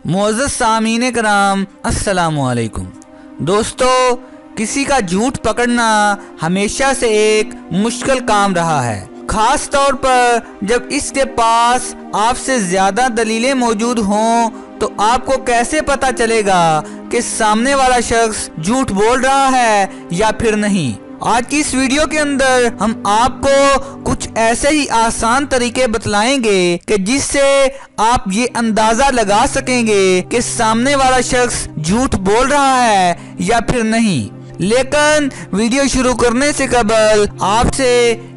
मुअज़्ज़ज़ सामीन करام अस्सलामु अलैकुम। दोस्तों, किसी का झूठ पकड़ना हमेशा से एक मुश्किल काम रहा है, खास तौर पर जब इसके पास आपसे ज़्यादा दलीलें मौजूद हों। तो आपको कैसे पता चलेगा कि सामने वाला शख्स झूठ बोल रहा है या फिर नहीं। आज की इस वीडियो के अंदर हम आपको कुछ ऐसे ही आसान तरीके बतलाएंगे कि जिससे आप ये अंदाजा लगा सकेंगे कि सामने वाला शख्स झूठ बोल रहा है या फिर नहीं। लेकिन वीडियो शुरू करने से कबल आपसे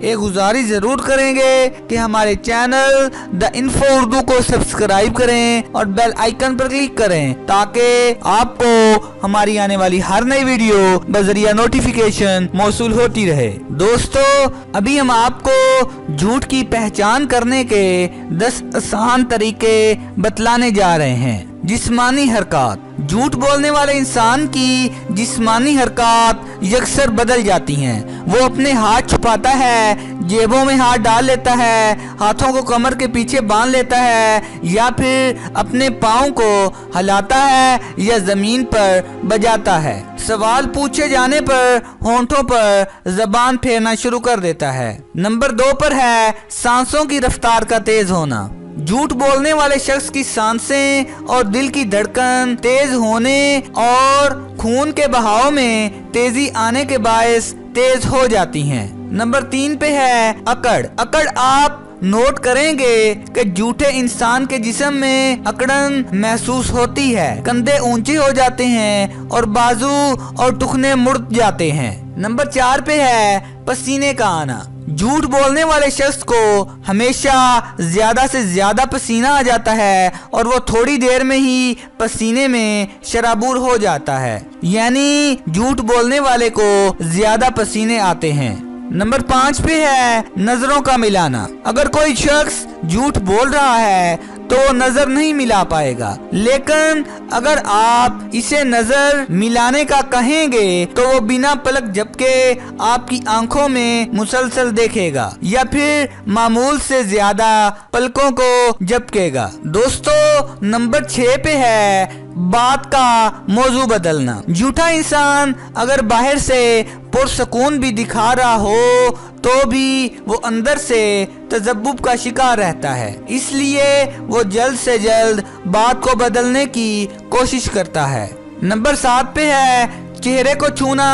एक गुजारिश जरूर करेंगे कि हमारे चैनल द इन्फो उर्दू को सब्सक्राइब करें और बेल आइकन पर क्लिक करें ताकि आपको हमारी आने वाली हर नई वीडियो बजरिया नोटिफिकेशन मौसूल होती रहे। दोस्तों, अभी हम आपको झूठ की पहचान करने के 10 आसान तरीके बतलाने जा रहे हैं। जिस्मानी हरकत। झूठ बोलने वाले इंसान की जिस्मानी हरकत यकसर बदल जाती हैं। वो अपने हाथ छुपाता है, जेबों में हाथ डाल लेता है, हाथों को कमर के पीछे बांध लेता है या फिर अपने पाँव को हिलाता है या जमीन पर बजाता है। सवाल पूछे जाने पर होंठों पर जबान फेरना शुरू कर देता है। नंबर 2 पर है सांसों की रफ्तार का तेज होना। झूठ बोलने वाले शख्स की सांसें और दिल की धड़कन तेज होने और खून के बहाव में तेजी आने के बायस तेज हो जाती हैं। नंबर 3 पे है अकड़। अकड़ आप नोट करेंगे कि झूठे इंसान के जिस्म में अकड़न महसूस होती है, कंधे ऊंचे हो जाते हैं और बाजू और टुकने मुड़ जाते हैं। नंबर 4 पे है पसीने का आना। झूठ बोलने वाले शख्स को हमेशा ज्यादा से ज्यादा पसीना आ जाता है और वो थोड़ी देर में ही पसीने में शराबूर हो जाता है, यानी झूठ बोलने वाले को ज्यादा पसीने आते हैं। नंबर 5 पे है नजरों का मिलाना। अगर कोई शख्स झूठ बोल रहा है तो नजर नहीं मिला पाएगा, लेकिन अगर आप इसे नजर मिलाने का कहेंगे तो वो बिना पलक झपके आपकी आंखों में मुसलसल देखेगा या फिर मामूल से ज्यादा पलकों को झपकेगा। दोस्तों, नंबर 6 पे है बात का मौजू बदलना। झूठा इंसान अगर बाहर से पुरसकून भी दिखा रहा हो तो भी वो अंदर से तजब्बुब का शिकार रहता है, इसलिए वो जल्द से जल्द बात को बदलने की कोशिश करता है। नंबर 7 पे है चेहरे को छूना।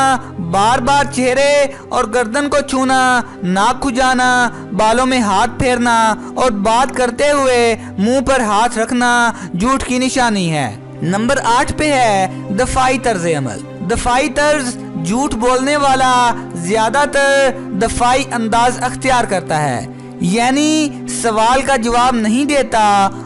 बार बार चेहरे और गर्दन को छूना, नाक खुजाना, बालों में हाथ फेरना और बात करते हुए मुंह पर हाथ रखना झूठ की निशानी है। नंबर 8 पे है दफाई तर्ज अमल। दफाई तर्ज झूठ बोलने वाला ज्यादातर दफाई अंदाज अख्तियार करता है, यानी सवाल का जवाब नहीं देता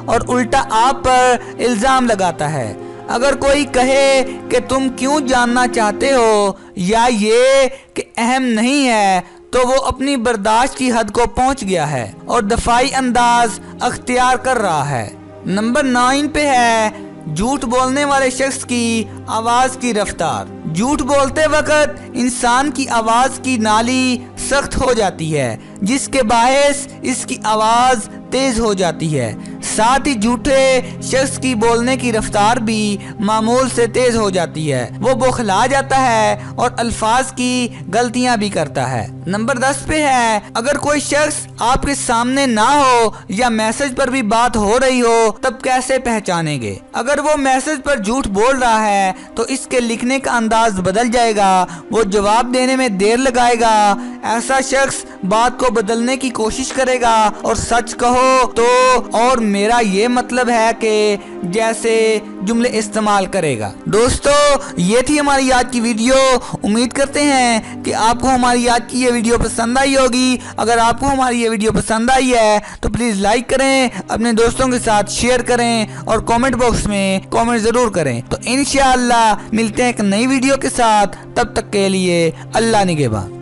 और उल्टा आप पर इल्जाम लगाता है। अगर कोई कहे कि तुम क्यों जानना चाहते हो या ये कि अहम नहीं है तो वो अपनी बर्दाश्त की हद को पहुंच गया है और दफाई अंदाज अख्तियार कर रहा है। नंबर 9 पे है झूठ बोलने वाले शख्स की आवाज की रफ्तार। झूठ बोलते वक्त इंसान की आवाज की नाली सख्त हो जाती है, जिसके बायस इसकी आवाज तेज हो जाती है। साथ ही झूठे शख्स की बोलने की रफ्तार भी मामूल से तेज हो जाती है। वो बौखला जाता है और अल्फाज की गलतियां भी करता है। नंबर 10 पे है अगर कोई शख्स आपके सामने ना हो या मैसेज पर भी बात हो रही हो तब कैसे पहचानेंगे। अगर वो मैसेज पर झूठ बोल रहा है तो इसके लिखने का अंदाज बदल जाएगा, वो जवाब देने में देर लगाएगा। ऐसा शख्स बात को बदलने की कोशिश करेगा और सच कहो तो और मेरा ये मतलब है कि जैसे जुमले इस्तेमाल करेगा। दोस्तों, ये थी हमारी आज की वीडियो। उम्मीद करते हैं कि आपको हमारी आज की ये वीडियो पसंद आई होगी। अगर आपको हमारी ये वीडियो पसंद आई है तो प्लीज लाइक करें, अपने दोस्तों के साथ शेयर करें और कमेंट बॉक्स में कमेंट जरूर करें। तो इंशाअल्लाह मिलते हैं एक नई वीडियो के साथ, तब तक के लिए अल्लाह निगहबान।